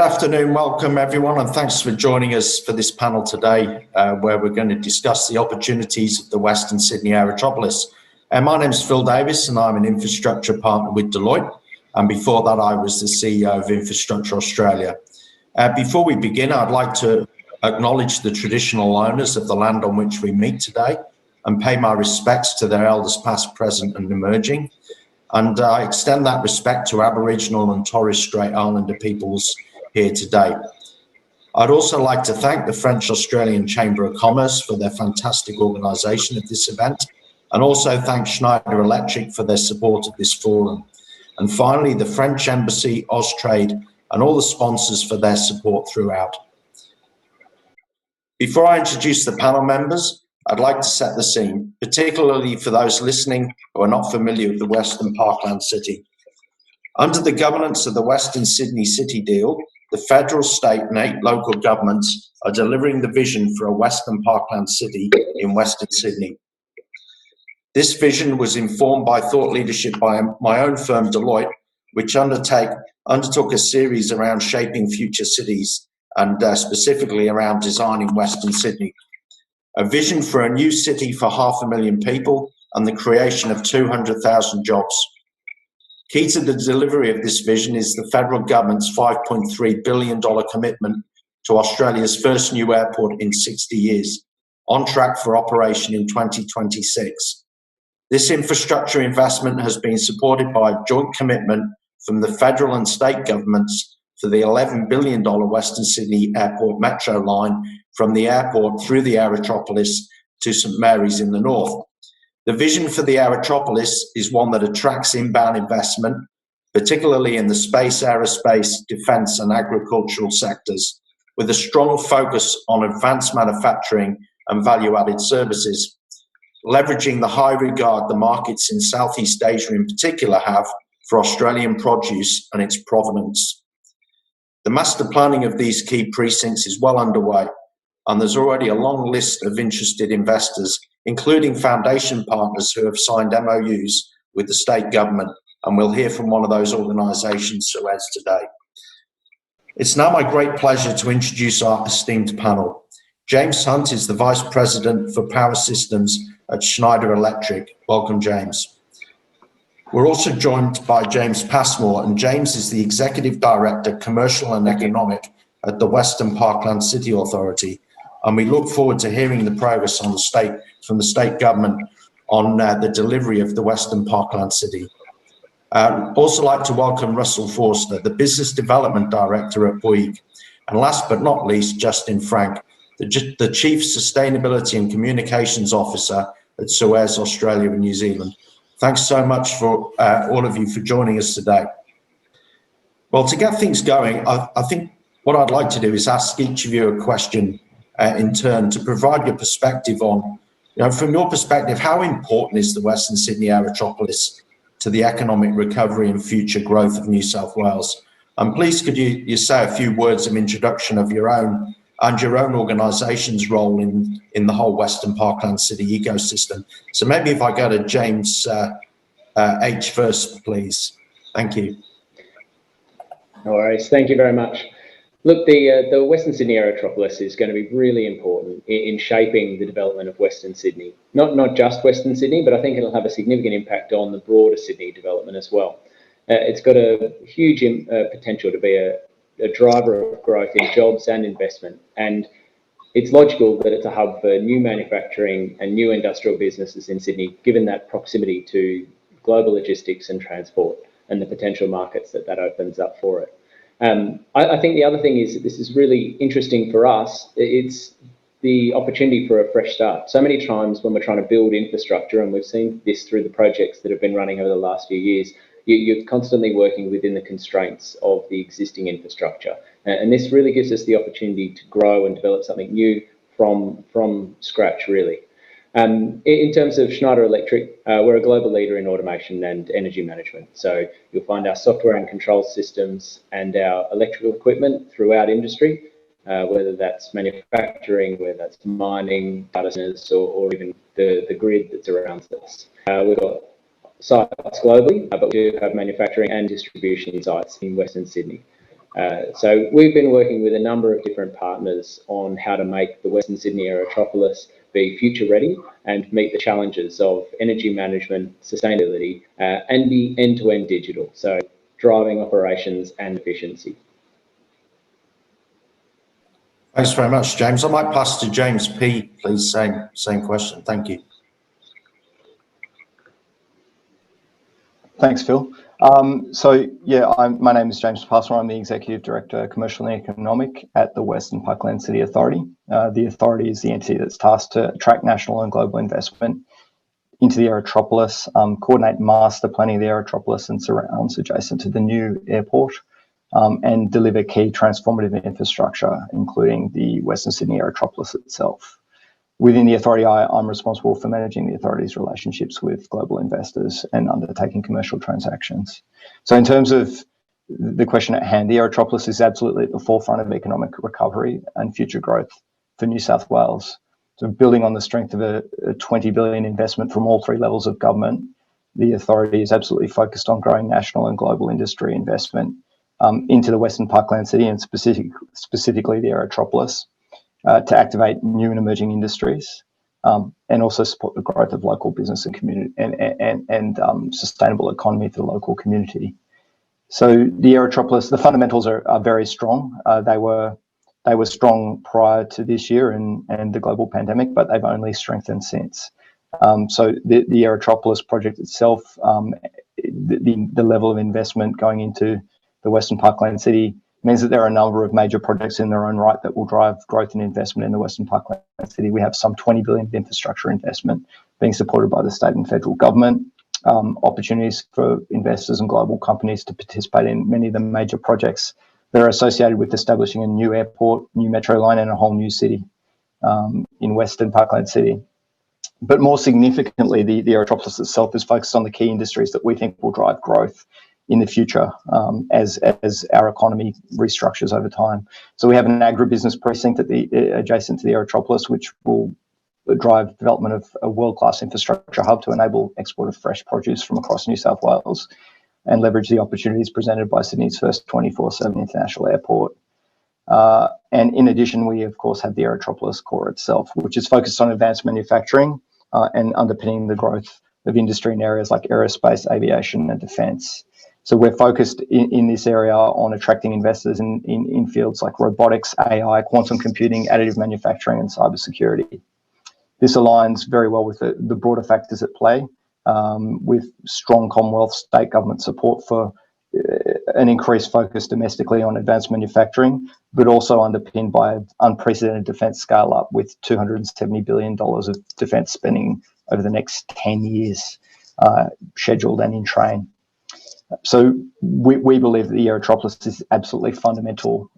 afternoon, welcome everyone, and thanks for joining us for this panel today, where we're going to discuss the opportunities of the Western Sydney Aerotropolis. My name is Phil Davies, and I'm an infrastructure partner with Deloitte, and before that I was the CEO of Infrastructure Australia. Before we begin, I'd like to acknowledge the traditional owners of the land on which we meet today and pay my respects to their elders past, present and emerging. And I extend that respect to Aboriginal and Torres Strait Islander peoples here today. I'd also like to thank the French-Australian Chamber of Commerce for their fantastic organisation of this event, and also thank Schneider Electric for their support of this forum. And finally, the French Embassy, Austrade, and all the sponsors for their support throughout. Before I introduce the panel members, I'd like to set the scene, particularly for those listening who are not familiar with the Western Parkland City. Under the governance of the Western Sydney City Deal, the federal, state and 8 local governments are delivering the vision for a Western Parkland City in Western Sydney. This vision was informed by thought leadership by my own firm, Deloitte, which undertook a series around shaping future cities and specifically around designing Western Sydney. A vision for a new city for 500,000 people and the creation of 200,000 jobs. Key to the delivery of this vision is the federal government's $5.3 billion commitment to Australia's first new airport in 60 years, on track for operation in 2026. This infrastructure investment has been supported by a joint commitment from the federal and state governments for the $11 billion Western Sydney Airport Metro line from the airport through the Aerotropolis to St Mary's in the north. The vision for the Aerotropolis is one that attracts inbound investment, particularly in the space, aerospace, defence and agricultural sectors, with a strong focus on advanced manufacturing and value-added services, leveraging the high regard the markets in Southeast Asia in particular have for Australian produce and its provenance. The master planning of these key precincts is well underway, and there's already a long list of interested investors, including foundation partners who have signed MOUs with the state government, and we'll hear from one of those organisations, SUEZ, today. It's now my great pleasure to introduce our esteemed panel. James Hunt is the Vice President for Power Systems at Schneider Electric. Welcome, James. We're also joined by James Passmore, and James is the Executive Director, Commercial and Economic at the Western Parkland City Authority, and we look forward to hearing the progress from the state government on the delivery of the Western Parkland City. Also like to welcome Russell Forster, the Business Development Director at Bouygues, and last but not least, Justin Frank, the Chief Sustainability and Communications Officer at SUEZ Australia and New Zealand. Thanks so much for all of you for joining us today. Well, to get things going, I think what I'd like to do is ask each of you a question in turn to provide your perspective on, from your perspective, how important is the Western Sydney Aerotropolis to the economic recovery and future growth of New South Wales? And please could you say a few words of introduction of your own and your own organisation's role in the whole Western Parkland City ecosystem. So maybe if I go to James H first, please. Thank you. No worries. Thank you very much. Look, the Western Sydney Aerotropolis is going to be really important in shaping the development of Western Sydney. Not just Western Sydney, but I think it'll have a significant impact on the broader Sydney development as well. It's got a huge potential to be a driver of growth in jobs and investment, and it's logical that it's a hub for new manufacturing and new industrial businesses in Sydney, given that proximity to global logistics and transport and the potential markets that opens up for it. I think the other thing is that this is really interesting for us. It's the opportunity for a fresh start. So many times when we're trying to build infrastructure, and we've seen this through the projects that have been running over the last few years, you're constantly working within the constraints of the existing infrastructure. And this really gives us the opportunity to grow and develop something new from scratch, really. In terms of Schneider Electric, we're a global leader in automation and energy management. So you'll find our software and control systems and our electrical equipment throughout industry, whether that's manufacturing, whether that's mining, data centers, or even the grid that's around us. We've got sites globally, but we do have manufacturing and distribution sites in Western Sydney. So we've been working with a number of different partners on how to make the Western Sydney Aerotropolis be future ready and meet the challenges of energy management, sustainability, and be end-to-end digital, so driving operations and efficiency. Thanks very much, James. I might pass to James P, please. Same question. Thank you. Thanks, Phil. My name is James Passer. I'm the Executive Director, Commercial and Economic at the Western Parkland City Authority. The Authority is the entity that's tasked to attract national and global investment into the Aerotropolis, coordinate master planning of the Aerotropolis and surrounds adjacent to the new airport, and deliver key transformative infrastructure, including the Western Sydney Aerotropolis itself. Within the Authority, I'm responsible for managing the Authority's relationships with global investors and undertaking commercial transactions. So in terms of the question at hand, the Aerotropolis is absolutely at the forefront of economic recovery and future growth for New South Wales. So building on the strength of a $20 billion investment from all three levels of government, the Authority is absolutely focused on growing national and global industry investment into the Western Parkland City and specifically the Aerotropolis, to activate new and emerging industries, and also support the growth of local business and community and sustainable economy for the local community. So the Aerotropolis, the fundamentals are very strong. They were strong prior to this year and the global pandemic, but they've only strengthened since. So the Aerotropolis project itself, the level of investment going into the Western Parkland City means that there are a number of major projects in their own right that will drive growth and investment in the Western Parkland City. We have some 20 billion of infrastructure investment being supported by the state and federal government, opportunities for investors and global companies to participate in many of the major projects that are associated with establishing a new airport, new metro line, and a whole new city in Western Parkland City. But more significantly, the Aerotropolis itself is focused on the key industries that we think will drive growth in the future as our economy restructures over time. So we have an agribusiness precinct adjacent to the Aerotropolis, which will drive development of a world-class infrastructure hub to enable export of fresh produce from across New South Wales and leverage the opportunities presented by Sydney's first 24/7 international airport. And in addition, we of course have the Aerotropolis core itself, which is focused on advanced manufacturing and underpinning the growth of industry in areas like aerospace, aviation, and defence. So we're focused in this area on attracting investors in fields like robotics, AI, quantum computing, additive manufacturing, and cybersecurity. This aligns very well with the broader factors at play, with strong Commonwealth state government support for an increased focus domestically on advanced manufacturing, but also underpinned by unprecedented defence scale up with $270 billion of defence spending over the next 10 years, scheduled and in train. So we believe that the Aerotropolis is absolutely fundamental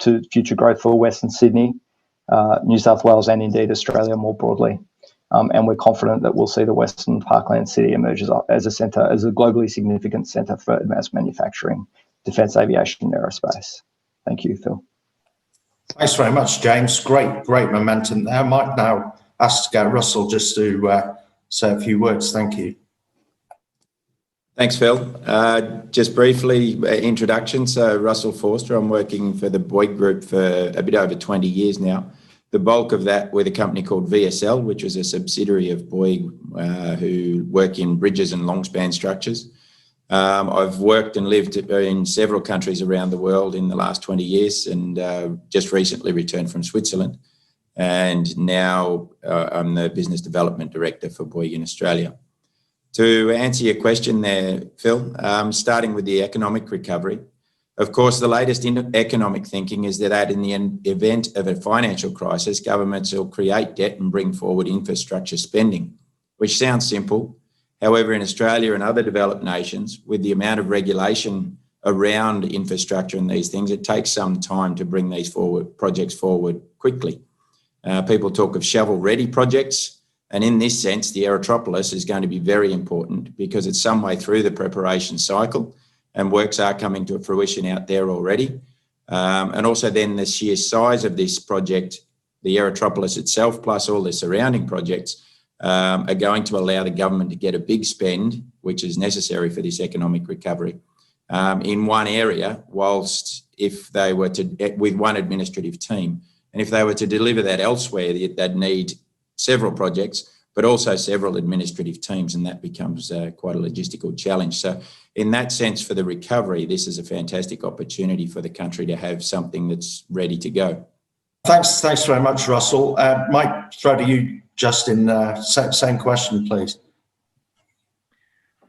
to future growth for Western Sydney, New South Wales, and indeed Australia more broadly. And we're confident that we'll see the Western Parkland City emerge as a globally significant centre for advanced manufacturing, defence, aviation, and aerospace. Thank you, Phil. Thanks very much, James. Great momentum there. I might now ask Russell just to say a few words. Thank you. Thanks, Phil. Just briefly, introduction. So Russell Forster, I'm working for the Boyd Group for a bit over 20 years now. The bulk of that with a company called VSL, which was a subsidiary of Boyd, who work in bridges and long span structures. I've worked and lived in several countries around the world in the last 20 years and just recently returned from Switzerland. And now I'm the Business Development Director for Boyd in Australia. To answer your question there, Phil, starting with the economic recovery, of course, the latest economic thinking is that in the event of a financial crisis, governments will create debt and bring forward infrastructure spending, which sounds simple. However, in Australia and other developed nations, with the amount of regulation around infrastructure and these things, it takes some time to bring these projects forward quickly. People talk of shovel-ready projects. And in this sense, the Aerotropolis is going to be very important because it's some way through the preparation cycle and works are coming to fruition out there already. And also then the sheer size of this project, the Aerotropolis itself, plus all the surrounding projects, are going to allow the government to get a big spend, which is necessary for this economic recovery, in one area, whilst if they were to, with one administrative team. And if they were to deliver that elsewhere, they'd need several projects, but also several administrative teams, and that becomes quite a logistical challenge. So in that sense, for the recovery, this is a fantastic opportunity for the country to have something that's ready to go. Thanks very much, Russell. Mike, throw to you, Justin. Same question, please.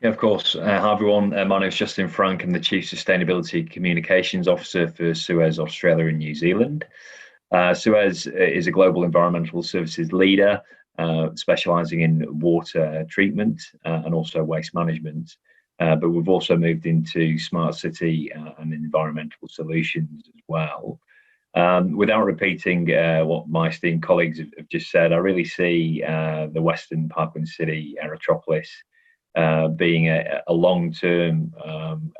Yeah, of course. Hi, everyone. My name is Justin Frank. I'm the Chief Sustainability Communications Officer for SUEZ Australia and New Zealand. SUEZ is a global environmental services leader, specialising in water treatment and also waste management. But we've also moved into smart city and environmental solutions as well. Without repeating what my esteemed colleagues have just said, I really see the Western Parkland City Aerotropolis being a long-term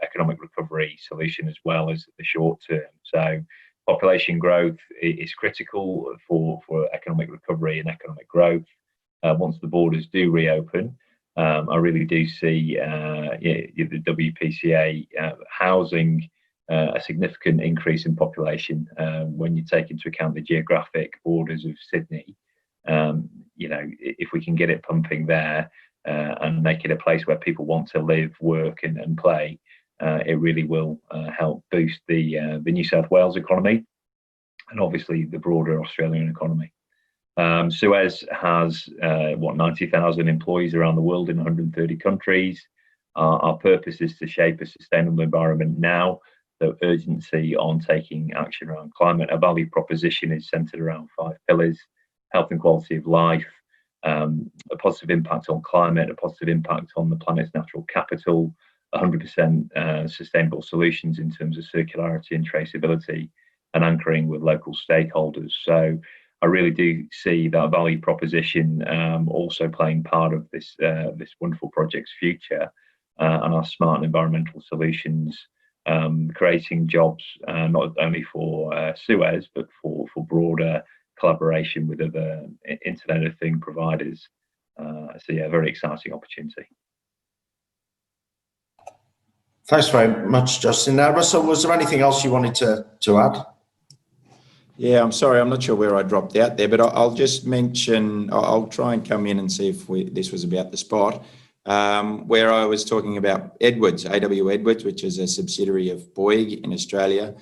economic recovery solution as well as the short term. So population growth is critical for economic recovery and economic growth. Once the borders do reopen, I really do see the WPCA housing a significant increase in population when you take into account the geographic borders of Sydney. If we can get it pumping there and make it a place where people want to live, work and play, it really will help boost the New South Wales economy and obviously the broader Australian economy. SUEZ has 90,000 employees around the world in 130 countries. Our purpose is to shape a sustainable environment now. So urgency on taking action around climate. Our value proposition is centered around 5 pillars: health and quality of life, a positive impact on climate, a positive impact on the planet's natural capital, 100% sustainable solutions in terms of circularity and traceability, and anchoring with local stakeholders. So I really do see that value proposition also playing part of this wonderful project's future, and our smart and environmental solutions creating jobs not only for SUEZ but for broader collaboration with other Internet of Things providers. So yeah, very exciting opportunity. Thanks very much, Justin. Now, Russell, was there anything else you wanted to add? Yeah, I'm sorry, I'm not sure where I dropped out there, but I'll just mention, I'll try and come in and see if this was about the spot, where I was talking about Edwards, AW Edwards, which is a subsidiary of Bouygues in Australia,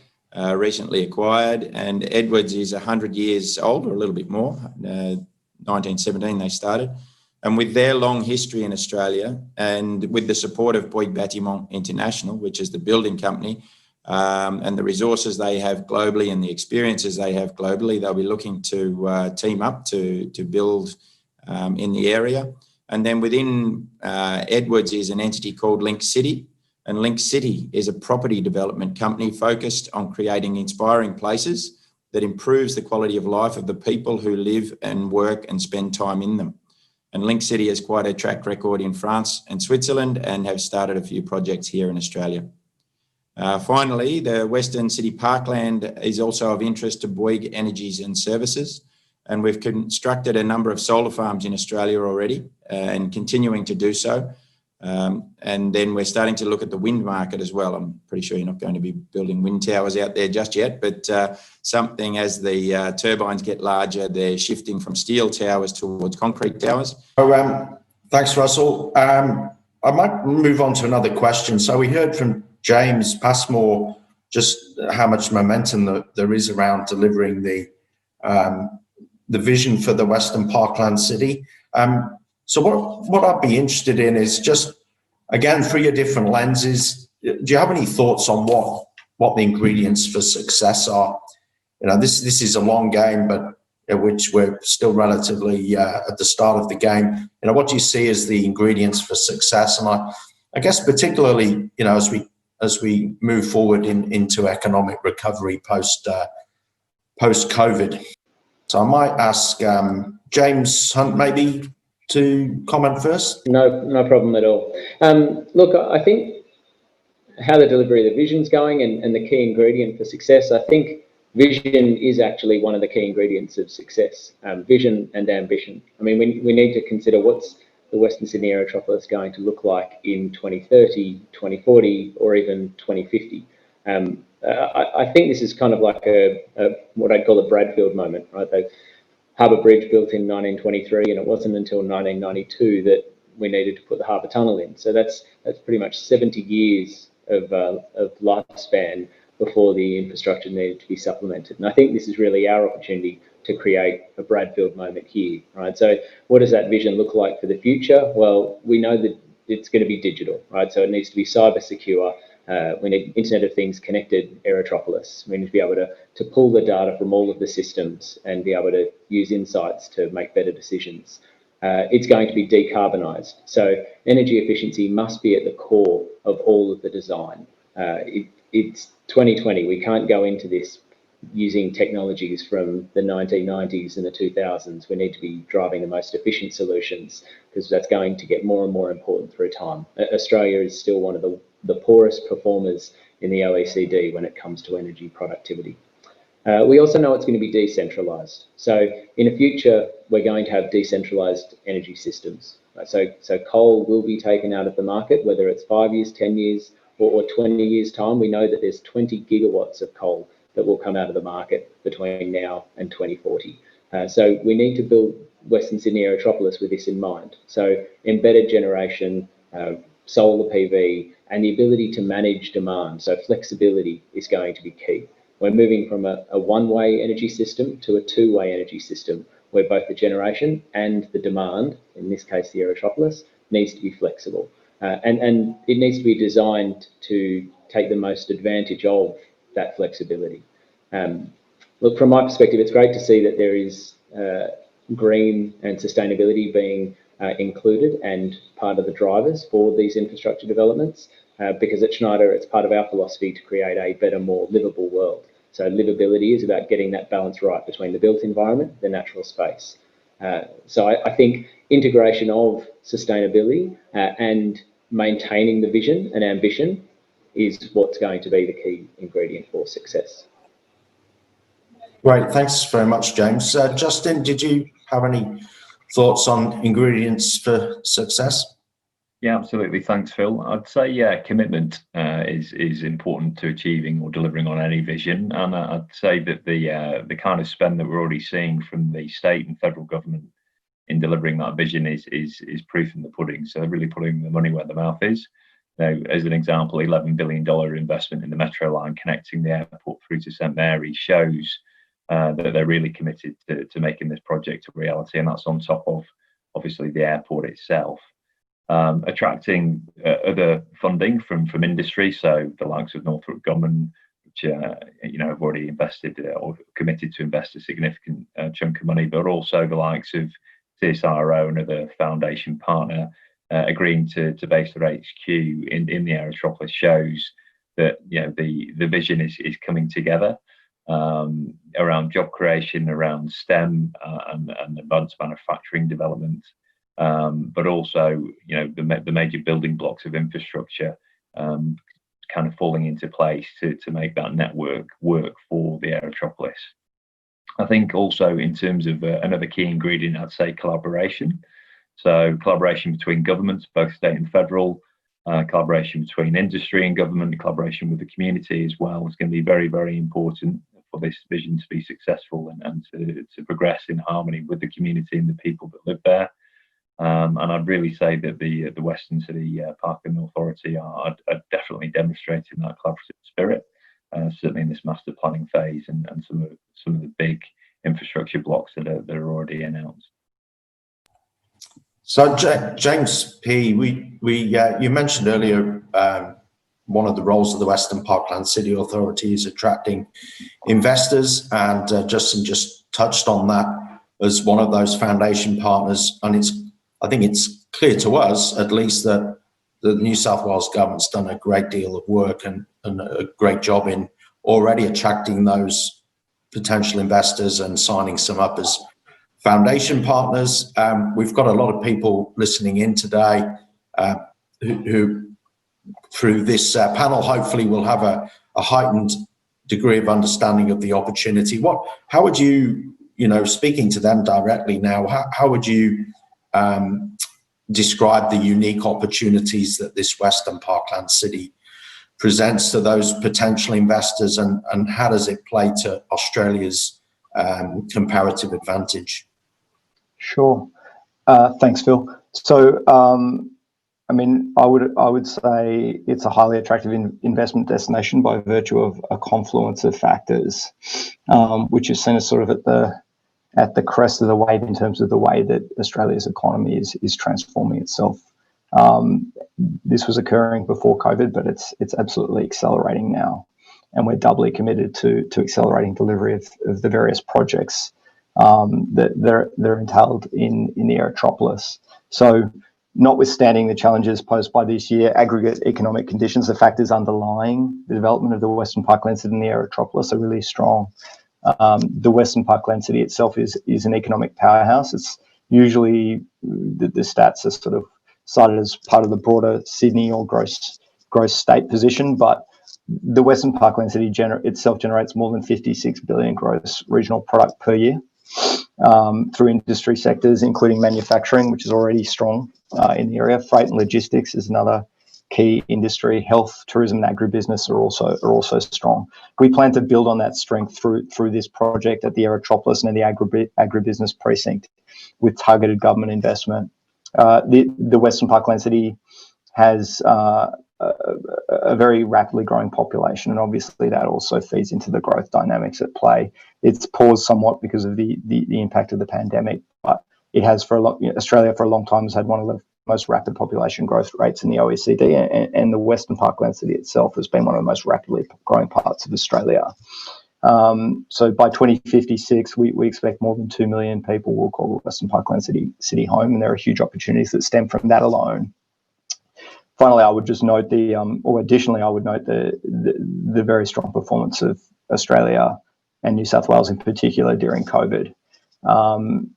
recently acquired. And Edwards is 100 years old, or a little bit more, 1917 they started. And with their long history in Australia and with the support of Bouygues Bâtiment International, which is the building company, and the resources they have globally and the experiences they have globally, they'll be looking to team up to build in the area. And then within Edwards is an entity called Link City. And Link City is a property development company focused on creating inspiring places that improves the quality of life of the people who live and work and spend time in them. And Link City has quite a track record in France and Switzerland and have started a few projects here in Australia. Finally, the Western City Parkland is also of interest to Bouygues Energies and Services. And we've constructed a number of solar farms in Australia already and continuing to do so. And then we're starting to look at the wind market as well. I'm pretty sure you're not going to be building wind towers out there just yet, but something as the turbines get larger, they're shifting from steel towers towards concrete towers. Thanks, Russell. I might move on to another question. So we heard from James Passmore just how much momentum there is around delivering the vision for the Western Parkland City. So what I'd be interested in is just, again, through your different lenses, do you have any thoughts on what the ingredients for success are? You know, this is a long game, but which we're still relatively at the start of the game. You know, what do you see as the ingredients for success? And I guess particularly, you know, as we move forward into economic recovery post COVID. So I might ask James Hunt maybe to comment first. No problem at all. Look, I think how the delivery of the vision's going and the key ingredient for success, I think vision is actually one of the key ingredients of success, vision and ambition. I mean, we need to consider what's the Western Sydney Aerotropolis going to look like in 2030, 2040, or even 2050. I think this is kind of like what I'd call a Bradfield moment, right? The Harbour Bridge built in 1923, and it wasn't until 1992 that we needed to put the harbour tunnel in. So that's pretty much 70 years of lifespan before the infrastructure needed to be supplemented. And I think this is really our opportunity to create a Bradfield moment here, right? So what does that vision look like for the future? Well, we know that it's going to be digital, right? So it needs to be cyber secure. We need Internet of Things connected Aerotropolis. We need to be able to pull the data from all of the systems and be able to use insights to make better decisions. It's going to be decarbonised. So energy efficiency must be at the core of all of the design. It's 2020. We can't go into this using technologies from the 1990s and the 2000s. We need to be driving the most efficient solutions, because that's going to get more and more important through time. Australia is still one of the poorest performers in the OECD when it comes to energy productivity. We also know it's going to be decentralised. So in the future, we're going to have decentralised energy systems. So coal will be taken out of the market, whether it's 5 years, 10 years, or 20 years' time. We know that there's 20 gigawatts of coal that will come out of the market between now and 2040. So we need to build Western Sydney Aerotropolis with this in mind. So embedded generation, solar PV, and the ability to manage demand. So flexibility is going to be key. We're moving from a one-way energy system to a two-way energy system, where both the generation and the demand, in this case the Aerotropolis, needs to be flexible. And it needs to be designed to take the most advantage of that flexibility. Look, from my perspective, it's great to see that there is green and sustainability being included and part of the drivers for these infrastructure developments, because at Schneider, it's part of our philosophy to create a better, more livable world. So livability is about getting that balance right between the built environment, the natural space. So I think integration of sustainability and maintaining the vision and ambition is what's going to be the key ingredient for success. Great, thanks very much, James. Justin, did you have any thoughts on ingredients for success? Yeah, absolutely. Thanks, Phil. I'd say, yeah, commitment is important to achieving or delivering on any vision. And I'd say that the kind of spend that we're already seeing from the state and federal government in delivering that vision is proof in the pudding. So they're really putting the money where the mouth is. Now, as an example, $11 billion investment in the metro line connecting the airport through to St Mary's shows that they're really committed to making this project a reality. And that's on top of, obviously, the airport itself. Attracting other funding from industry, so the likes of Northrop Grumman, which have already invested or committed to invest a significant chunk of money, but also the likes of CSIRO, another foundation partner, agreeing to base their HQ in the Aerotropolis, shows that the vision is coming together around job creation, around STEM and advanced manufacturing development. But also, the major building blocks of infrastructure kind of falling into place to make that network work for the Aerotropolis. I think also in terms of another key ingredient, I'd say collaboration. So collaboration between governments, both state and federal, collaboration between industry and government, collaboration with the community as well is going to be very, very important for this vision to be successful and to progress in harmony with the community and the people that live there. And I'd really say that the Western City Parking Authority are definitely demonstrating that collaborative spirit, certainly in this master planning phase and some of the big infrastructure blocks that are already announced. So James P, you mentioned earlier one of the roles of the Western Parkland City Authority is attracting investors, and Justin just touched on that as one of those foundation partners. And I think it's clear to us, at least, that the New South Wales government's done a great deal of work and a great job in already attracting those potential investors and signing some up as foundation partners. We've got a lot of people listening in today who through this panel, hopefully will have a heightened degree of understanding of the opportunity. How would you, speaking to them directly now, how would you describe the unique opportunities that this Western Parkland City presents to those potential investors, and how does it play to Australia's comparative advantage? Sure. Thanks, Phil. So, I mean, I would say it's a highly attractive investment destination by virtue of a confluence of factors, which is seen as sort of at the crest of the wave in terms of the way that Australia's economy is transforming itself. This was occurring before COVID, but it's absolutely accelerating now, and we're doubly committed to accelerating delivery of the various projects that they're entailed in the Aerotropolis. So, notwithstanding the challenges posed by this year, aggregate economic conditions, the factors underlying the development of the Western Parkland City and the Aerotropolis are really strong. The Western Parkland City itself is an economic powerhouse. It's usually the stats are sort of cited as part of the broader Sydney or gross state position, but the Western Parkland City itself generates more than 56 billion gross regional product per year through industry sectors, including manufacturing, which is already strong in the area. Freight and logistics is another key industry. Health, tourism, and agribusiness are also strong. We plan to build on that strength through this project at the Aerotropolis and the agribusiness precinct with targeted government investment. The Western Parkland City has a very rapidly growing population, and obviously that also feeds into the growth dynamics at play. It's paused somewhat because of the impact of the pandemic, but it has Australia for a long time has had one of the most rapid population growth rates in the OECD, and the Western Parkland City itself has been one of the most rapidly growing parts of Australia. So by 2056, we expect more than 2 million people will call the Western Parkland City home, and there are huge opportunities that stem from that alone. Finally, I would just note additionally, I would note the very strong performance of Australia and New South Wales in particular during COVID.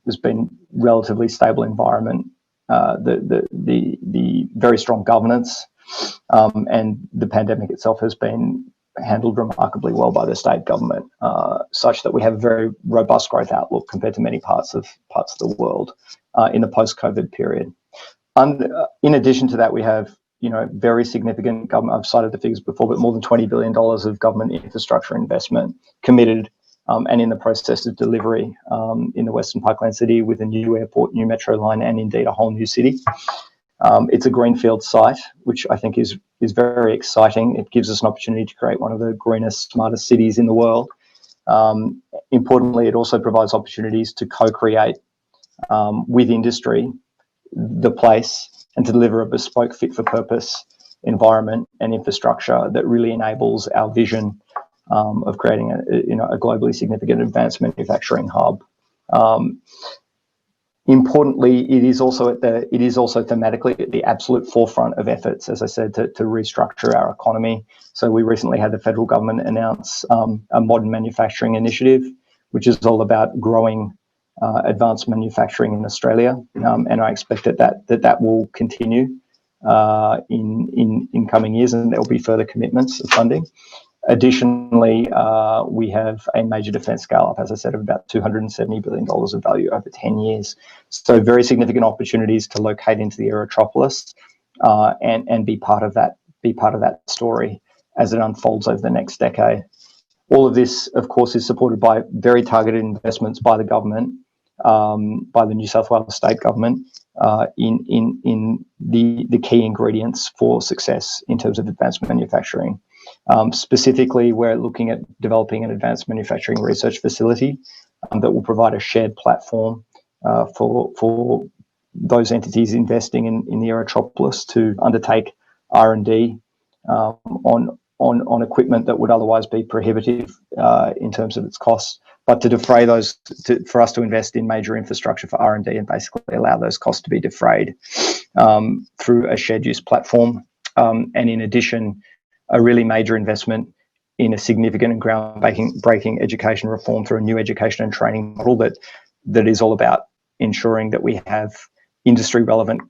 There's been relatively stable environment, the very strong governance, and the pandemic itself has been handled remarkably well by the state government, such that we have a very robust growth outlook compared to many parts of the world in the post-COVID period. In addition to that, we have very significant government. I've cited the figures before, but more than $20 billion of government infrastructure investment committed and in the process of delivery in the Western Parkland City, with a new airport, new metro line, and indeed a whole new city. It's a greenfield site, which I think is very exciting. It gives us an opportunity to create one of the greenest, smartest cities in the world. Importantly, it also provides opportunities to co-create with industry the place and to deliver a bespoke fit-for-purpose environment and infrastructure that really enables our vision of creating a globally significant advanced manufacturing hub. Importantly, it is also thematically at the absolute forefront of efforts, as I said, to restructure our economy. So we recently had the federal government announce a modern manufacturing initiative, which is all about growing advanced manufacturing in Australia, and I expect that will continue in coming years, and there will be further commitments of funding. Additionally, we have a major defence scale-up, as I said, of about $270 billion of value over 10 years. So very significant opportunities to locate into the Aerotropolis and be part of that story as it unfolds over the next decade. All of this, of course, is supported by very targeted investments by the government, by the New South Wales state government, in the key ingredients for success in terms of advanced manufacturing. Specifically, we're looking at developing an advanced manufacturing research facility that will provide a shared platform for those entities investing in the Aerotropolis to undertake R&D on equipment that would otherwise be prohibitive in terms of its costs, but to defray those, for us to invest in major infrastructure for R&D and basically allow those costs to be defrayed through a shared use platform. And in addition, a really major investment in a significant and groundbreaking education reform through a new education and training model that is all about ensuring that we have industry relevant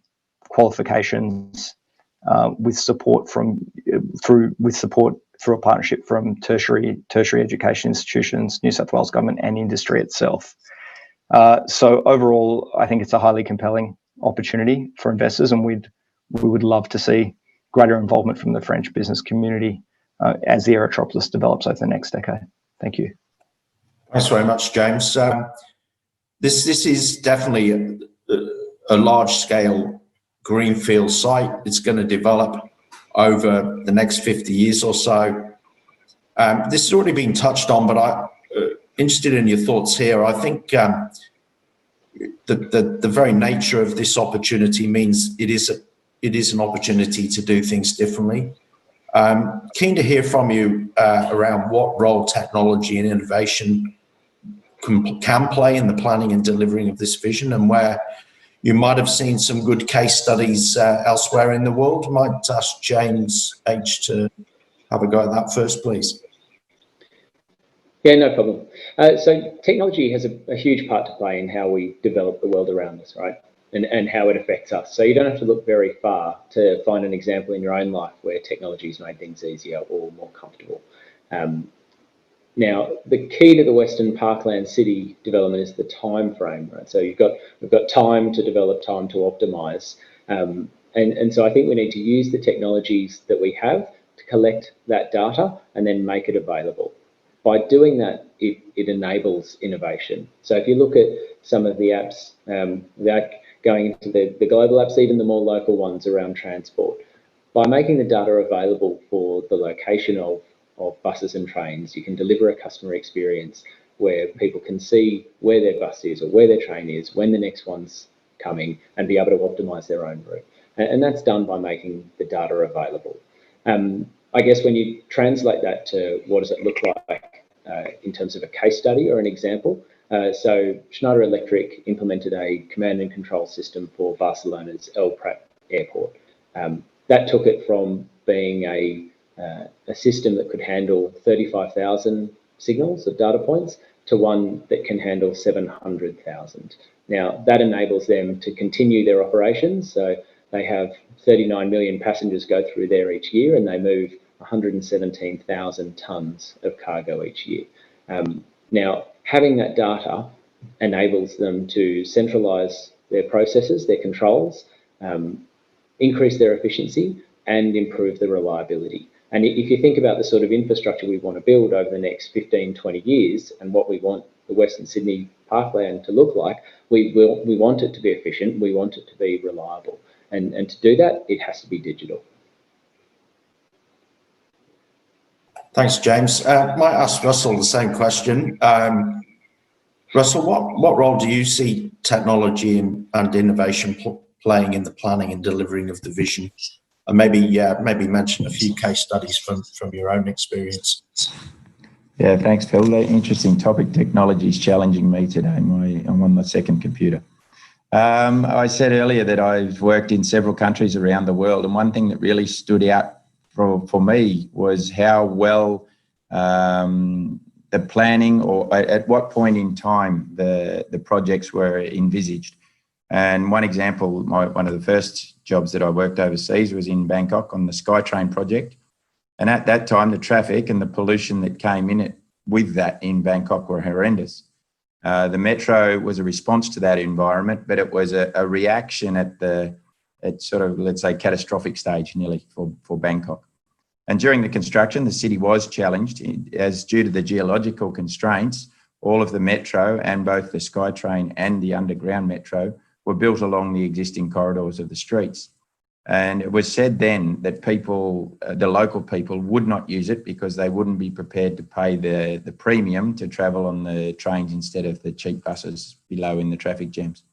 qualifications with support through a partnership from tertiary education institutions, New South Wales government, and industry itself. So overall, I think it's a highly compelling opportunity for investors, and we would love to see greater involvement from the French business community as the Aerotropolis develops over the next decade. Thank you. Thanks very much, James. This is definitely a large-scale greenfield site. It's going to develop over the next 50 years or so. This has already been touched on, but I'm interested in your thoughts here. I think the very nature of this opportunity means it is an opportunity to do things differently. Keen to hear from you around what role technology and innovation can play in the planning and delivering of this vision, and where you might have seen some good case studies elsewhere in the world. Might ask James H. to have a go at that first, please. Yeah, no problem. So technology has a huge part to play in how we develop the world around us, right? And how it affects us. So you don't have to look very far to find an example in your own life where technology has made things easier or more comfortable. Now, the key to the Western Parkland City development is the time frame, right? So we've got time to develop, time to optimise. And so I think we need to use the technologies that we have to collect that data and then make it available. By doing that, it enables innovation. So if you look at some of the apps, without going into the global apps, even the more local ones around transport, by making the data available for the location of buses and trains, you can deliver a customer experience where people can see where their bus is or where their train is, when the next one's coming, and be able to optimise their own route. And that's done by making the data available. I guess when you translate that to what does it look like in terms of a case study or an example, so Schneider Electric implemented a command and control system for Barcelona's El Prat airport. That took it from being a system that could handle 35,000 signals of data points to one that can handle 700,000. Now, that enables them to continue their operations. So they have 39 million passengers go through there each year, and they move 117,000 tonnes of cargo each year. Now, having that data enables them to centralise their processes, their controls, increase their efficiency, and improve the reliability. And if you think about the sort of infrastructure we want to build over the next 15, 20 years and what we want the Western Sydney Parkland to look like, we want it to be efficient, we want it to be reliable. And to do that, it has to be digital. Thanks, James. Might ask Russell the same question. Russell, what role do you see technology and innovation playing in the planning and delivering of the vision? And maybe mention a few case studies from your own experience. Yeah, thanks, Phil. Interesting topic. Technology is challenging me today. I'm on my second computer. I said earlier that I've worked in several countries around the world, and one thing that really stood out for me was how well the planning, or at what point in time the projects were envisaged. And one example, one of the first jobs that I worked overseas was in Bangkok on the SkyTrain project. And at that time, the traffic and the pollution that came in it with that in Bangkok were horrendous. The metro was a response to that environment, but it was a reaction at sort of, let's say, catastrophic stage nearly for Bangkok. And during the construction, the city was challenged as due to the geological constraints, all of the metro and both the SkyTrain and the underground metro were built along the existing corridors of the streets. And it was said then that people, the local people, would not use it because they wouldn't be prepared to pay the premium to travel on the trains instead of the cheap buses below in the traffic jams.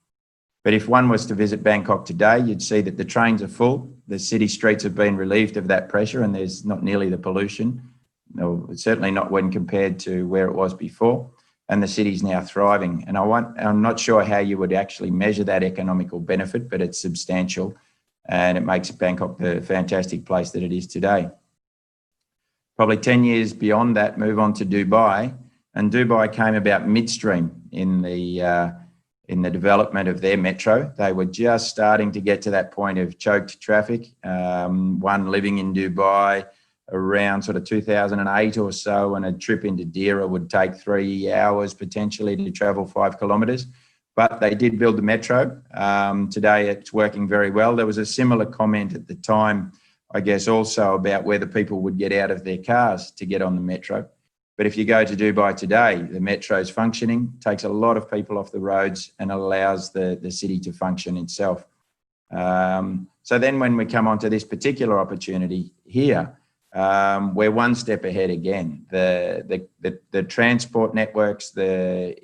But if one was to visit Bangkok today, you'd see that the trains are full, the city streets have been relieved of that pressure, and there's not nearly the pollution, no, certainly not when compared to where it was before. And the city's now thriving. And I'm not sure how you would actually measure that economical benefit, but it's substantial, and it makes Bangkok the fantastic place that it is today. Probably 10 years beyond that, move on to Dubai, and Dubai came about midstream in the development of their metro. They were just starting to get to that point of choked traffic. One living in Dubai around sort of 2008 or so, and a trip into Dira would take 3 hours potentially to travel 5 kilometres. But they did build the metro. Today it's working very well. There was a similar comment at the time I guess, also about whether people would get out of their cars to get on the metro. But if you go to Dubai today, the metro's functioning, takes a lot of people off the roads and allows the city to function itself. So then when we come onto this particular opportunity here, we're one step ahead again. The transport networks, the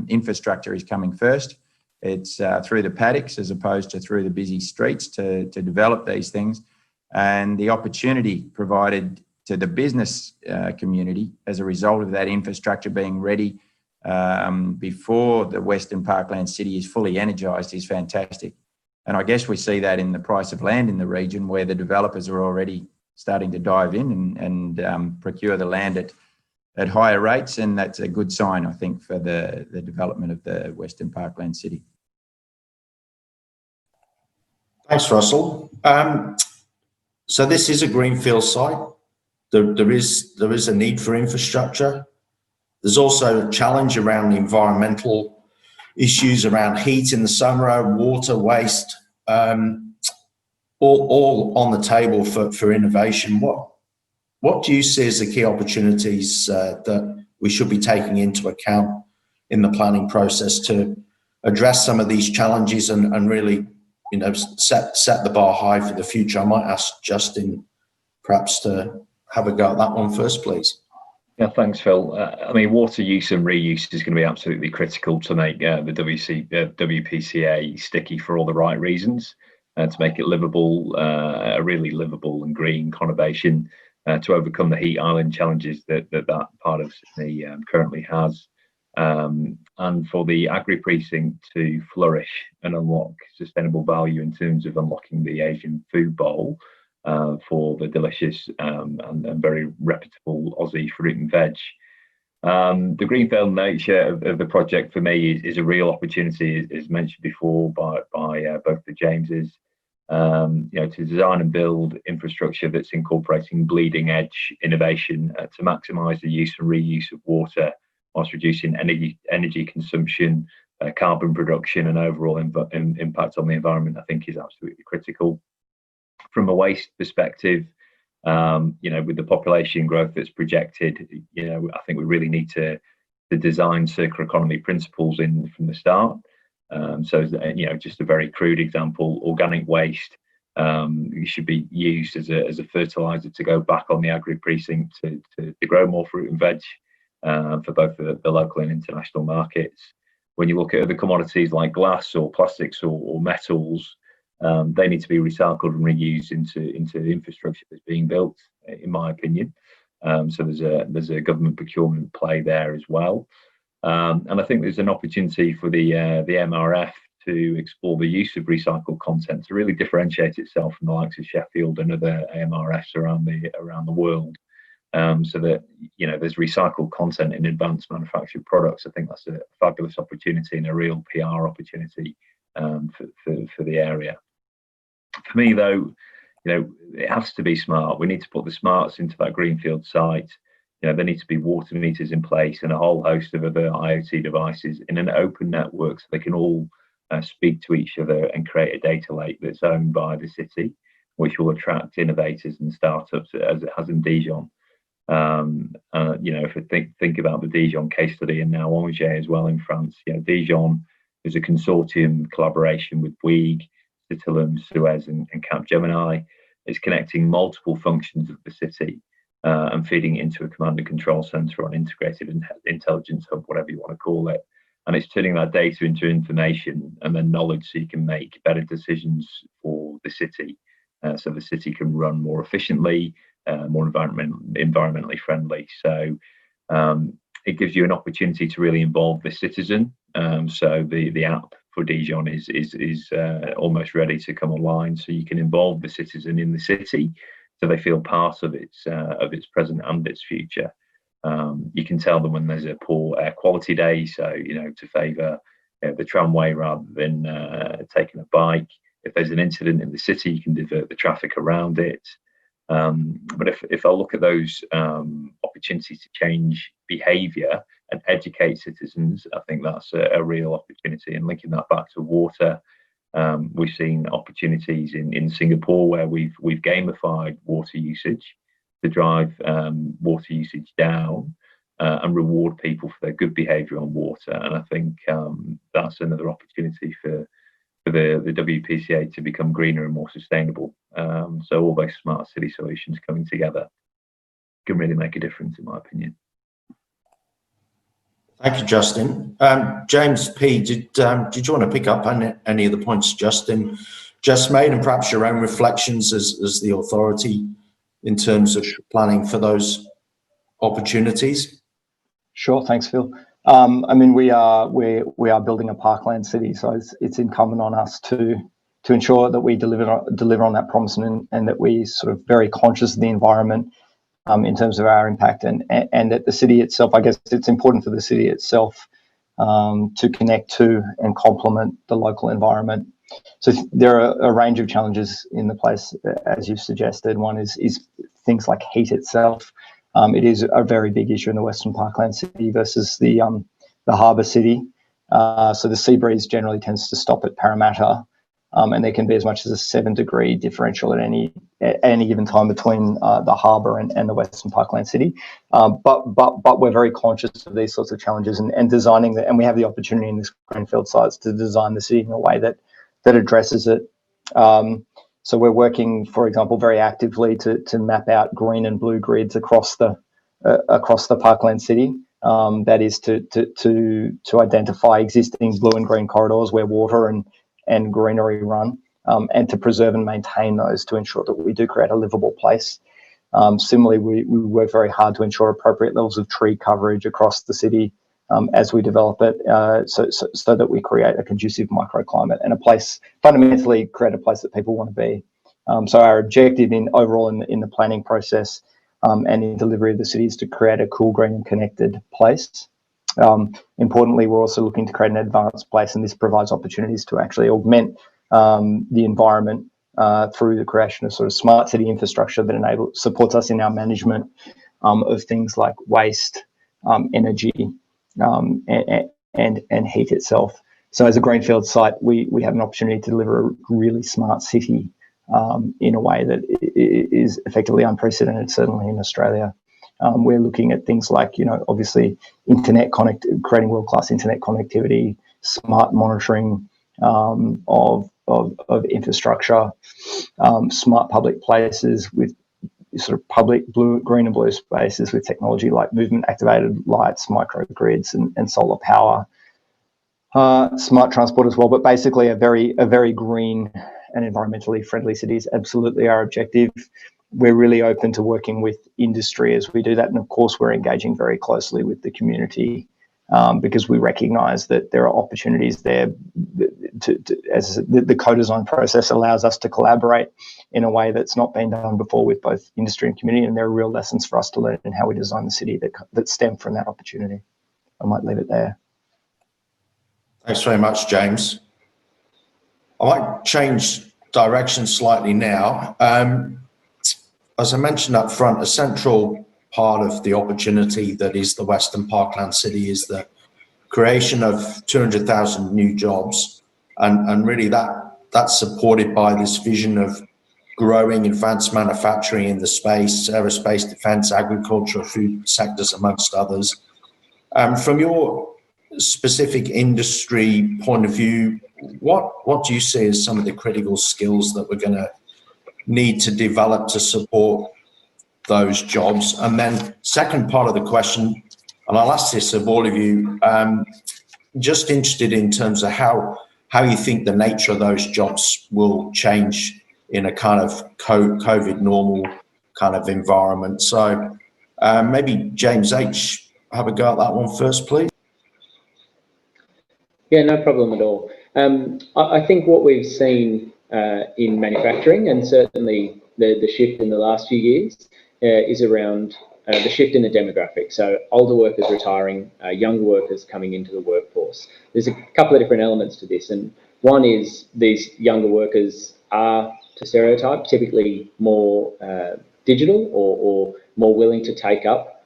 infrastructure is coming first. It's through the paddocks as opposed to through the busy streets to develop these things. And the opportunity provided to the business community as a result of that infrastructure being ready before the Western Parkland City is fully energised is fantastic. And I guess we see that in the price of land in the region, where the developers are already starting to dive in and procure the land at higher rates. And that's a good sign, I think, for the development of the Western Parkland City. Thanks, Russell. So this is a greenfield site. There is a need for infrastructure. There's also a challenge around environmental issues around heat in the summer, water, waste, all on the table for innovation. What do you see as the key opportunities that we should be taking into account in the planning process to address some of these challenges and really, set the bar high for the future? I might ask Justin perhaps to have a go at that one first, please. Yeah, thanks, Phil. I mean, water use and reuse is going to be absolutely critical to make the WPCA sticky for all the right reasons, to make it livable, a really livable and green conurbation, to overcome the heat island challenges that part of Sydney currently has, and for the agri-precinct to flourish and unlock sustainable value in terms of unlocking the Asian food bowl, for the delicious and very reputable Aussie fruit and veg. The greenfield nature of the project for me is a real opportunity, as mentioned before by both the Jameses, to design and build infrastructure that's incorporating bleeding edge innovation to maximise the use and reuse of water whilst reducing energy consumption, carbon production and overall impact on the environment, I think is absolutely critical. From a waste perspective, with the population growth that's projected, I think we really need to design circular economy principles in from the start. So, just a very crude example: organic waste should be used as a fertilizer to go back on the agri precinct to grow more fruit and veg for both the local and international markets. When you look at other commodities like glass or plastics or metals, they need to be recycled and reused into infrastructure that's being built, in my opinion. So there's a government procurement play there as well, and I think there's an opportunity for the MRF to explore the use of recycled content to really differentiate itself from the likes of Sheffield and other AMRFs around the world. So that there's recycled content in advanced manufactured products. I think that's a fabulous opportunity and a real PR opportunity for the area. For me, though, it has to be smart. We need to put the smarts into that greenfield site. There need to be water meters in place and a whole host of other IoT devices in an open network so they can all speak to each other and create a data lake that's owned by the city, which will attract innovators and startups as it has in Dijon. If we think about the Dijon case study and now Angers as well in France, Dijon is a consortium collaboration with Bouygues, Citylum, SUEZ and Capgemini. It's connecting multiple functions of the city and feeding it into a command and control centre or an integrated intelligence hub, whatever you want to call it. And it's turning that data into information and then knowledge so you can make better decisions for the city, so the city can run more efficiently, more environmentally friendly. So it gives you an opportunity to really involve the citizen. So the app for Dijon is almost ready to come online. So you can involve the citizen in the city, so they feel part of its present and its future. You can tell them when there's a poor air quality day, so to favour the tramway rather than taking a bike. If there's an incident in the city, you can divert the traffic around it. But if I look at those opportunities to change behaviour and educate citizens, I think that's a real opportunity. And linking that back to water, We've seen opportunities in Singapore where we've gamified water usage to drive water usage down and reward people for their good behaviour on water. And I think that's another opportunity for the WPCA to become greener and more sustainable. So all those smart city solutions coming together can really make a difference, in my opinion. Thank you, Justin. James P, did you want to pick up on any of the points Justin just made, and perhaps your own reflections as the authority in terms of planning for those opportunities? Sure, thanks, Phil. I mean, we are building a parkland city, so it's incumbent on us to ensure that we deliver on that promise, and that we sort of very conscious of the environment in terms of our impact, and that the city itself, I guess it's important for the city itself to connect to and complement the local environment. So there are a range of challenges in the place, as you've suggested. One is things like heat itself. It is a very big issue in the Western Parkland city versus the harbour city. So the sea breeze generally tends to stop at Parramatta, and there can be as much as a 7-degree differential at any given time between the harbour and the Western Parkland city. But we're very conscious of these sorts of challenges, and designing that, and we have the opportunity in this greenfield sites to design the city in a way that addresses it. So we're working, for example, very actively to map out green and blue grids across the Parkland city. That is to identify existing blue and green corridors where water and greenery run, and to preserve and maintain those to ensure that we do create a livable place. Similarly, we work very hard to ensure appropriate levels of tree coverage across the city as we develop it, so that we create a conducive microclimate and fundamentally create a place that people want to be. So our objective overall in the planning process and in delivery of the city is to create a cool, green and connected place. Importantly, we're also looking to create an advanced place, and this provides opportunities to actually augment the environment through the creation of sort of smart city infrastructure that supports us in our management of things like waste, energy, and heat itself. So as a greenfield site, we have an opportunity to deliver a really smart city in a way that is effectively unprecedented, certainly in Australia. We're looking at things like, obviously creating world-class internet connectivity, smart monitoring of infrastructure, smart public places with sort of public green and blue spaces with technology like movement-activated lights, microgrids, and solar power. Smart transport as well, but basically a very green and environmentally friendly city is absolutely our objective. We're really open to working with industry as we do that, and of course we're engaging very closely with the community because we recognise that there are opportunities there. As the co-design process allows us to collaborate in a way that's not been done before with both industry and community, and there are real lessons for us to learn in how we design the city that stem from that opportunity. I might leave it there. Thanks very much, James. I might change direction slightly now. As I mentioned up front, a central part of the opportunity that is the Western Parkland City is the creation of 200,000 new jobs, and really that's supported by this vision of growing advanced manufacturing in the space, aerospace, defence, agriculture, food sectors, amongst others. From your specific industry point of view, what do you see as some of the critical skills that we're going to need to develop to support those jobs? And then second part of the question, and I'll ask this of all of you, just interested in terms of how you think the nature of those jobs will change in a kind of COVID normal kind of environment. So maybe James H, have a go at that one first, please. Yeah, no problem at all. I think what we've seen in manufacturing, and certainly the shift in the last few years, is around the shift in the demographic. So older workers retiring, younger workers coming into the workforce. There's a couple of different elements to this, and one is these younger workers are, to stereotype, typically more digital or more willing to take up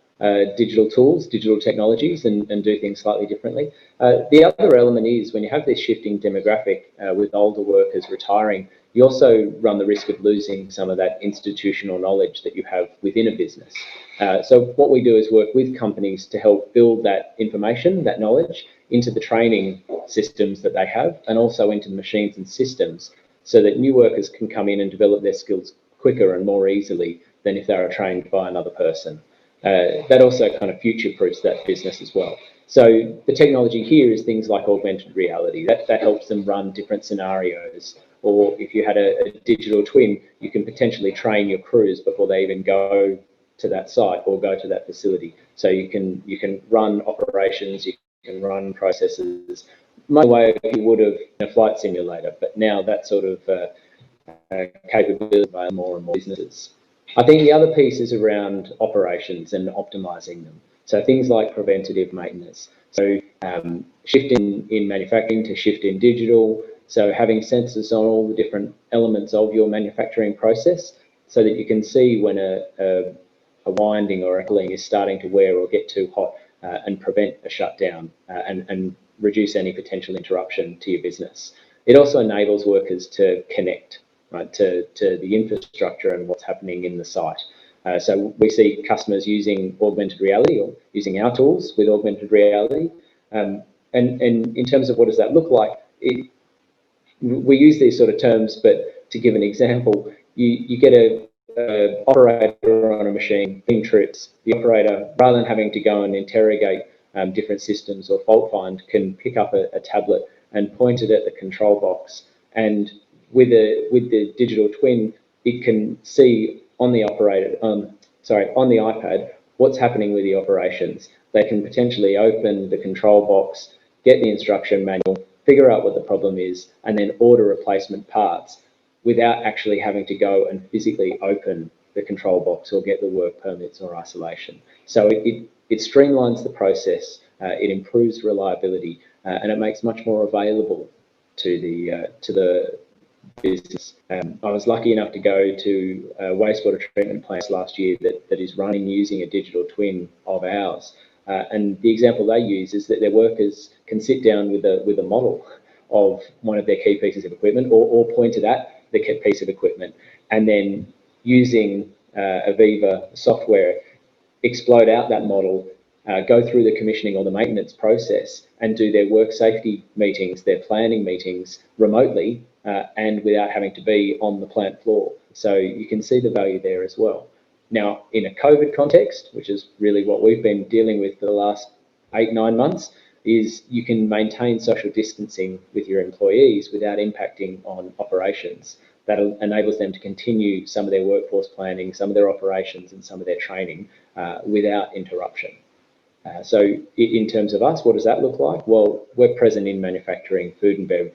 digital tools, digital technologies, and do things slightly differently. The other element is when you have this shifting demographic with older workers retiring, you also run the risk of losing some of that institutional knowledge that you have within a business. So what we do is work with companies to help build that information, that knowledge, into the training systems that they have, and also into the machines and systems, so that new workers can come in and develop their skills quicker and more easily than if they were trained by another person. That also kind of future-proofs that business as well. So the technology here is things like augmented reality. That helps them run different scenarios. Or if you had a digital twin, you can potentially train your crews before they even go to that site or go to that facility. So you can run operations, you can run processes, much the way you would have in a flight simulator. But now that sort of capability by more and more businesses. I think the other piece is around operations and optimizing them. So things like preventative maintenance. So shift in manufacturing to shift in digital. So having sensors on all the different elements of your manufacturing process so that you can see when a winding or a cooling is starting to wear or get too hot and prevent a shutdown and reduce any potential interruption to your business. It also enables workers to connect, right, to the infrastructure and what's happening in the site. So we see customers using augmented reality or using our tools with augmented reality. And in terms of what does that look like, we use these sort of terms, but to give an example, you get a operator on a machine in trips. The operator, rather than having to go and interrogate different systems or fault find, can pick up a tablet and point it at the control box. And with the digital twin, it can see on the on the iPad what's happening with the operations. They can potentially open the control box, get the instruction manual, figure out what the problem is, and then order replacement parts without actually having to go and physically open the control box or get the work permits or isolation. So it streamlines the process, it improves reliability, and it makes much more available to the business. I was lucky enough to go to a wastewater treatment plant last year that is running using a digital twin of ours. And the example they use is that their workers can sit down with a model of one of their key pieces of equipment or point it at the key piece of equipment, and then using Aviva software, explode out that model, go through the commissioning or the maintenance process and do their work safety meetings, their planning meetings remotely and without having to be on the plant floor. So you can see the value there as well. Now, in a COVID context, which is really what we've been dealing with for the last 8-9 months, is you can maintain social distancing with your employees without impacting on operations. That enables them to continue some of their workforce planning, some of their operations and some of their training without interruption. So in terms of us, what does that look like? Well, we're present in manufacturing, food and bev,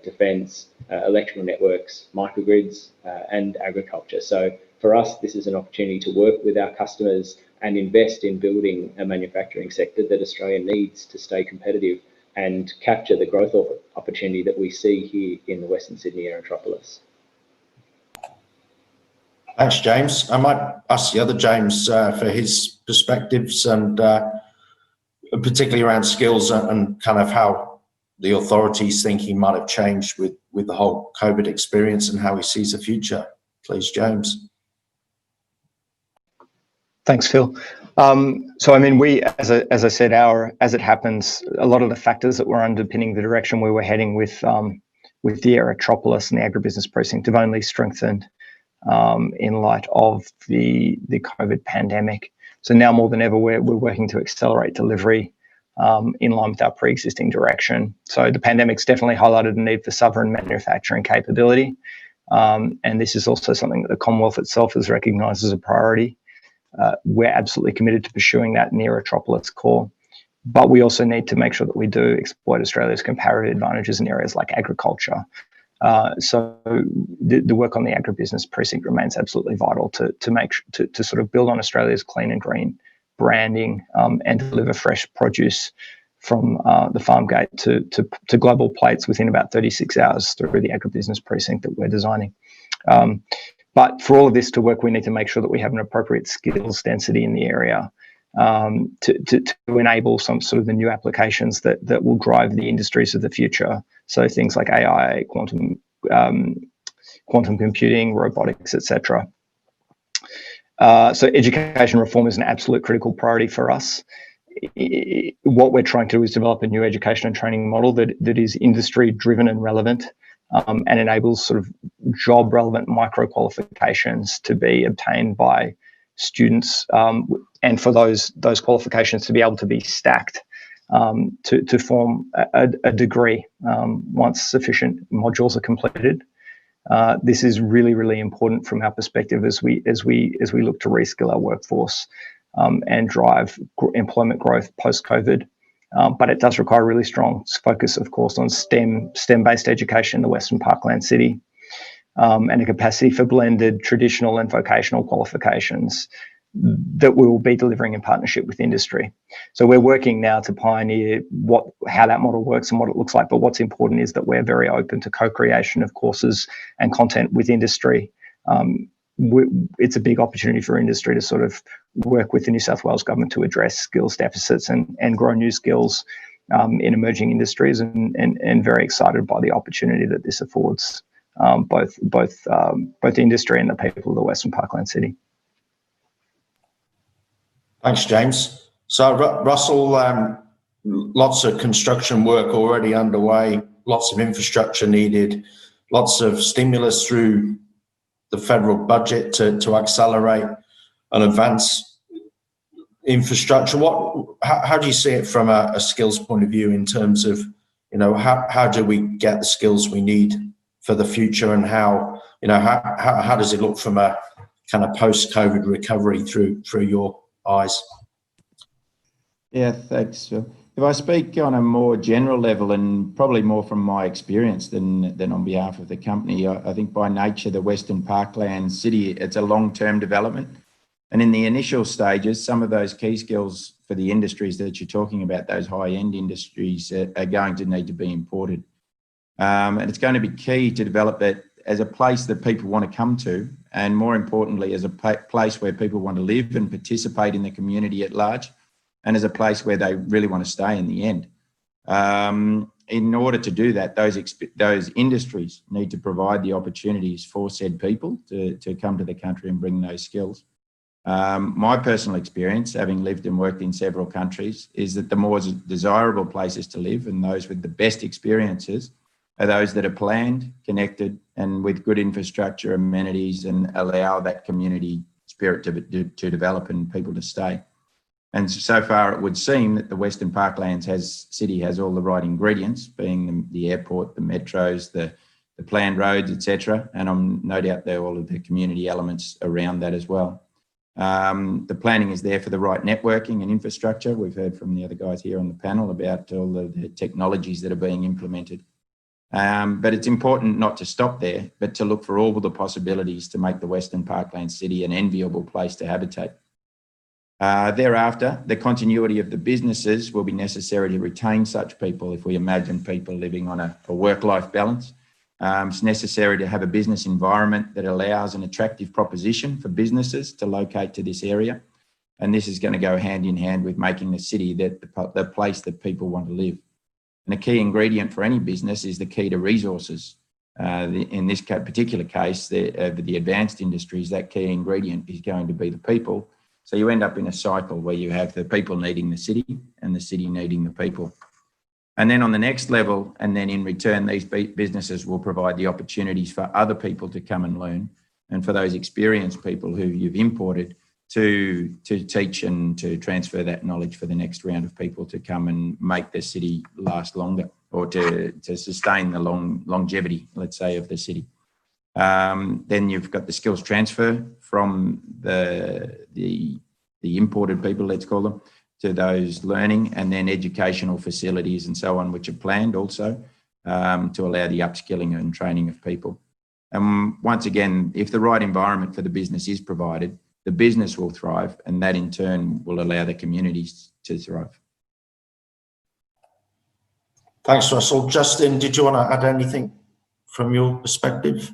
defence, electrical networks, microgrids and agriculture. So for us, this is an opportunity to work with our customers and invest in building a manufacturing sector that Australia needs to stay competitive and capture the growth opportunity that we see here in the Western Sydney Aerotropolis. Thanks, James. I might ask the other James for his perspectives and particularly around skills and kind of how the authorities' thinking might have changed with the whole COVID experience and how he sees the future. Please, James. Thanks, Phil. So, I mean, we, as I said, as it happens, a lot of the factors that were underpinning the direction we were heading with the Aerotropolis and the agribusiness precinct have only strengthened in light of the COVID pandemic. So now more than ever, we're working to accelerate delivery in line with our pre-existing direction. So the pandemic's definitely highlighted the need for sovereign manufacturing capability. And this is also something that the Commonwealth itself has recognised as a priority. We're absolutely committed to pursuing that in the Aerotropolis core. But we also need to make sure that we do exploit Australia's comparative advantages in areas like agriculture. So the work on the agribusiness precinct remains absolutely vital to sort of build on Australia's clean and green branding and deliver fresh produce from the farm gate to global plates within about 36 hours through the agribusiness precinct that we're designing. But for all of this to work, we need to make sure that we have an appropriate skills density in the area. to enable some sort of the new applications that will drive the industries of the future. So things like AI, quantum computing, robotics, etc. So education reform is an absolute critical priority for us. What we're trying to do is develop a new education and training model that is industry driven and relevant, and enables sort of job relevant micro qualifications to be obtained by students, and for those qualifications to be able to be stacked to form a degree once sufficient modules are completed. This is really, really important from our perspective as we look to reskill our workforce and drive employment growth post-COVID. But it does require a really strong focus, of course, on STEM-based education in the Western Parkland City, and a capacity for blended traditional and vocational qualifications that we will be delivering in partnership with industry. So we're working now to pioneer how that model works and what it looks like. But what's important is that we're very open to co-creation of courses and content with industry. It's a big opportunity for industry to sort of work with the New South Wales government to address skills deficits and grow new skills in emerging industries, and very excited by the opportunity that this affords both industry and the people of the Western Parkland City. Thanks, James. So, Russell, lots of construction work already underway, lots of infrastructure needed, lots of stimulus through the federal budget to accelerate and advance infrastructure. How do you see it from a skills point of view in terms of, how do we get the skills we need for the future, and how does it look from a kind of post-COVID recovery through your eyes? Yeah, thanks, Phil. If I speak on a more general level, and probably more from my experience than on behalf of the company, I think by nature, the Western Parkland City, it's a long-term development. And in the initial stages, some of those key skills for the industries that you're talking about, those high-end industries, are going to need to be imported. And it's going to be key to develop that as a place that people want to come to, and more importantly, as a place where people want to live and participate in the community at large, and as a place where they really want to stay in the end. In order to do that, those industries need to provide the opportunities for said people to come to the country and bring those skills. My personal experience, having lived and worked in several countries, is that the more desirable places to live and those with the best experiences are those that are planned, connected, and with good infrastructure, amenities, and allow that community spirit to develop and people to stay. And so far, it would seem that the Western Parklands City has all the right ingredients, being the airport, the metros, the planned roads, etc. And I'm no doubt there are all of the community elements around that as well. The planning is there for the right networking and infrastructure. We've heard from the other guys here on the panel about all the technologies that are being implemented. But it's important not to stop there, but to look for all the possibilities to make the Western Parkland City an enviable place to habitate. Thereafter, the continuity of the businesses will be necessary to retain such people. If we imagine people living on a work-life balance, it's necessary to have a business environment that allows an attractive proposition for businesses to locate to this area. And this is going to go hand in hand with making the city the place that people want to live. And a key ingredient for any business is the key to resources. In this particular case, the advanced industries, that key ingredient is going to be the people. So you end up in a cycle where you have the people needing the city and the city needing the people. And then on the next level, and then in return, these businesses will provide the opportunities for other people to come and learn, and for those experienced people who you've imported to teach and to transfer that knowledge for the next round of people to come and make the city last longer, or to sustain the longevity, let's say, of the city. Then you've got the skills transfer from the imported people, let's call them, to those learning, and then educational facilities and so on, which are planned also to allow the upskilling and training of people. And once again, if the right environment for the business is provided, the business will thrive, and that in turn will allow the communities to thrive. Thanks, Russell. Justin, did you want to add anything from your perspective?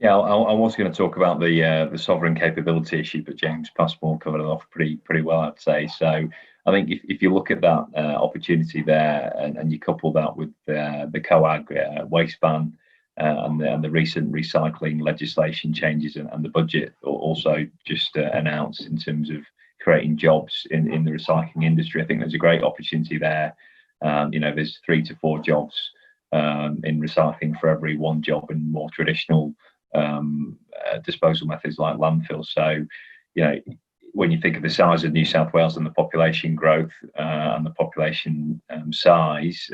Yeah, I was going to talk about the sovereign capability issue, but James Passmore covered it off pretty well, I'd say. So I think if you look at that opportunity there, and you couple that with the COAG waste ban and the recent recycling legislation changes and the budget also just announced in terms of creating jobs in the recycling industry, I think there's a great opportunity there. There's 3 to 4 jobs in recycling for every 1 job in more traditional disposal methods like landfill. So, when you think of the size of New South Wales and the population growth and the population size,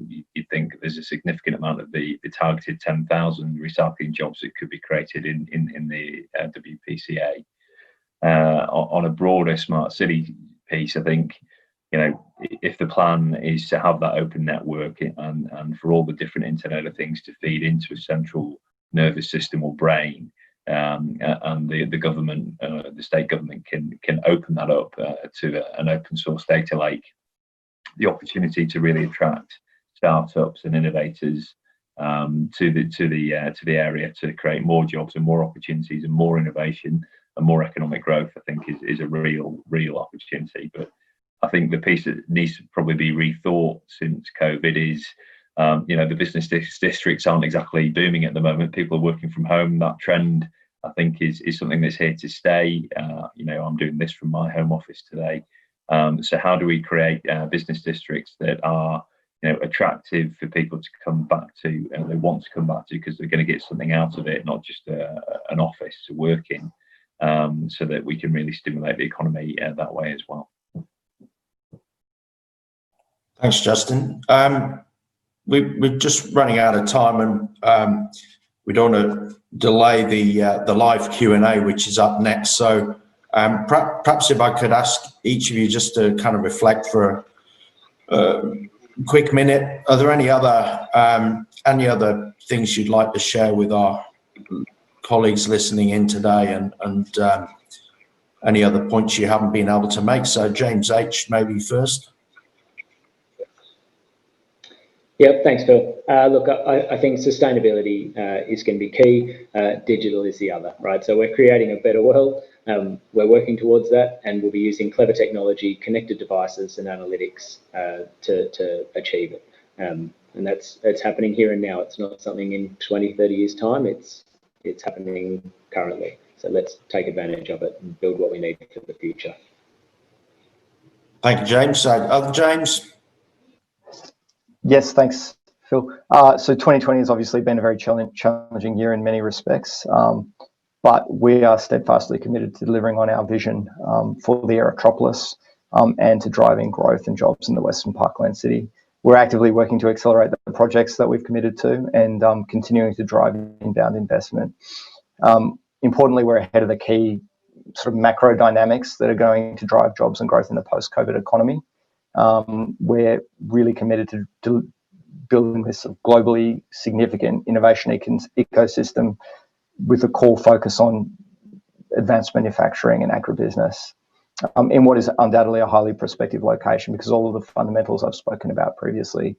you'd think there's a significant amount of the targeted 10,000 recycling jobs that could be created in the WPCA. On a broader smart city piece, I think, if the plan is to have that open network and for all the different Internet of Things to feed into a central nervous system or brain, and the government, the state government can open that up to an open source data lake, the opportunity to really attract startups and innovators to the area to create more jobs and more opportunities and more innovation and more economic growth, I think is a real opportunity. But I think the piece that needs to probably be rethought since COVID is, the business districts aren't exactly booming at the moment. People are working from home. That trend, I think, is something that's here to stay. I'm doing this from my home office today. So how do we create business districts that are, attractive for people to come back to, and they want to come back to because they're going to get something out of it, not just an office to work in, so that we can really stimulate the economy that way as well. Thanks, Justin. We're just running out of time, and we don't want to delay the live Q&A, which is up next. So perhaps if I could ask each of you just to kind of reflect for a quick minute. Are there any other things you'd like to share with our colleagues listening in today, and any other points you haven't been able to make? So James H, maybe first. Yep, thanks, Phil. Look, I think sustainability is going to be key. Digital is the other, right? So we're creating a better world. We're working towards that, and we'll be using clever technology, connected devices, and analytics to achieve it. And that's happening here and now. It's not something in 20, 30 years' time. It's happening currently. So let's take advantage of it and build what we need for the future. Thank you, James. Other James? Yes, thanks, Phil. So 2020 has obviously been a very challenging year in many respects, but we are steadfastly committed to delivering on our vision for the Aerotropolis and to driving growth and jobs in the Western Parkland City. We're actively working to accelerate the projects that we've committed to and continuing to drive inbound investment. Importantly, we're ahead of the key sort of macro dynamics that are going to drive jobs and growth in the post-COVID economy. We're really committed to building this globally significant innovation ecosystem with a core focus on advanced manufacturing and agribusiness in what is undoubtedly a highly prospective location because all of the fundamentals I've spoken about previously,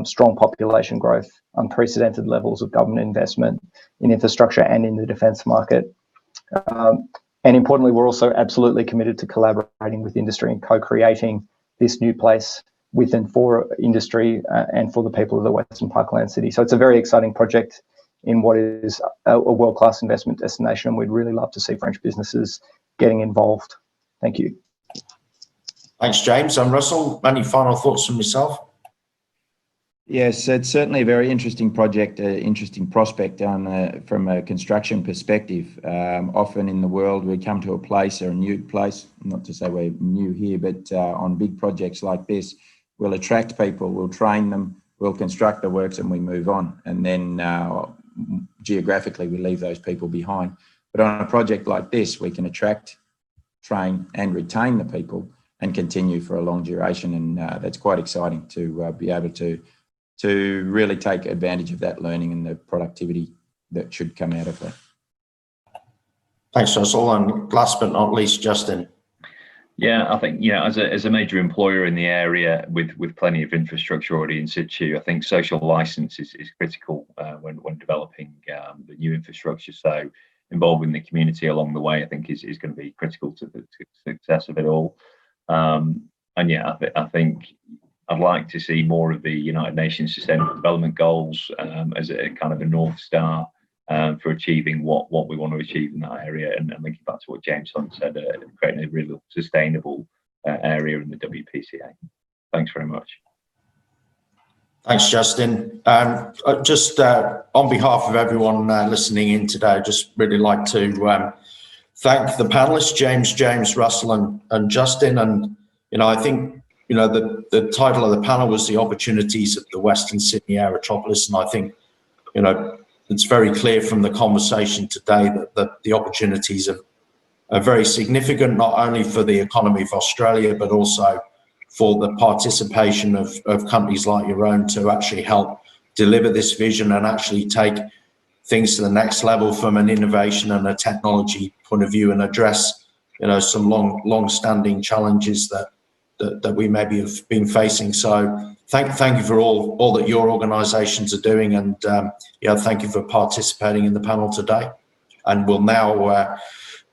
strong population growth, unprecedented levels of government investment in infrastructure and in the defence market. And importantly, we're also absolutely committed to collaborating with industry and co-creating this new place with and for industry and for the people of the Western Parkland City. So it's a very exciting project in what is a world-class investment destination, and we'd really love to see French businesses getting involved. Thank you. Thanks, James. And Russell, any final thoughts from yourself? Yes, it's certainly a very interesting project, interesting prospect from a construction perspective. Often in the world, we come to a place or a new place, not to say we're new here, but on big projects like this, we'll attract people, we'll train them, we'll construct the works and we move on. And then geographically, we leave those people behind. But on a project like this, we can attract, train and retain the people and continue for a long duration. And that's quite exciting to be able to really take advantage of that learning and the productivity that should come out of that. Thanks, Russell. And last but not least, Justin. Yeah, I think, as a major employer in the area with plenty of infrastructure already in situ, I think social license is critical when developing the new infrastructure. So involving the community along the way, I think, is going to be critical to the success of it all. And yeah, I think I'd like to see more of the United Nations Sustainable Development Goals as a kind of a North Star for achieving what we want to achieve in that area. And linking back to what James Hunt said, creating a really sustainable area in the WPCA. Thanks very much. Thanks, Justin. Just on behalf of everyone listening in today, I'd just really like to thank the panelists, James, Russell, and Justin. And I think the title of the panel was the opportunities of the Western Sydney Aerotropolis, and I think it's very clear from the conversation today that the opportunities are very significant, not only for the economy of Australia, but also for the participation of companies like your own to actually help deliver this vision and actually take things to the next level from an innovation and a technology point of view, and address some long-standing challenges that we maybe have been facing. So thank you for all that your organisations are doing, and thank you for participating in the panel today. And we'll now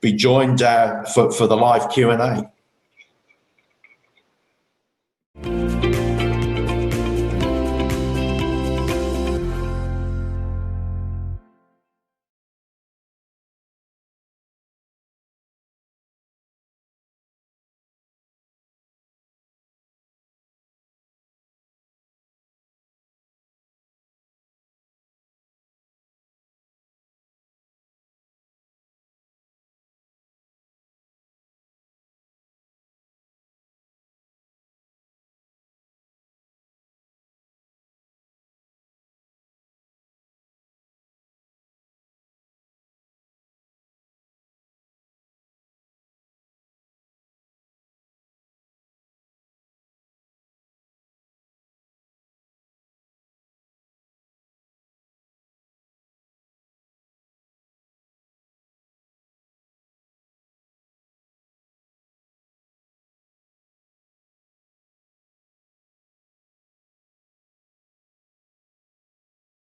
be joined for the live Q&A.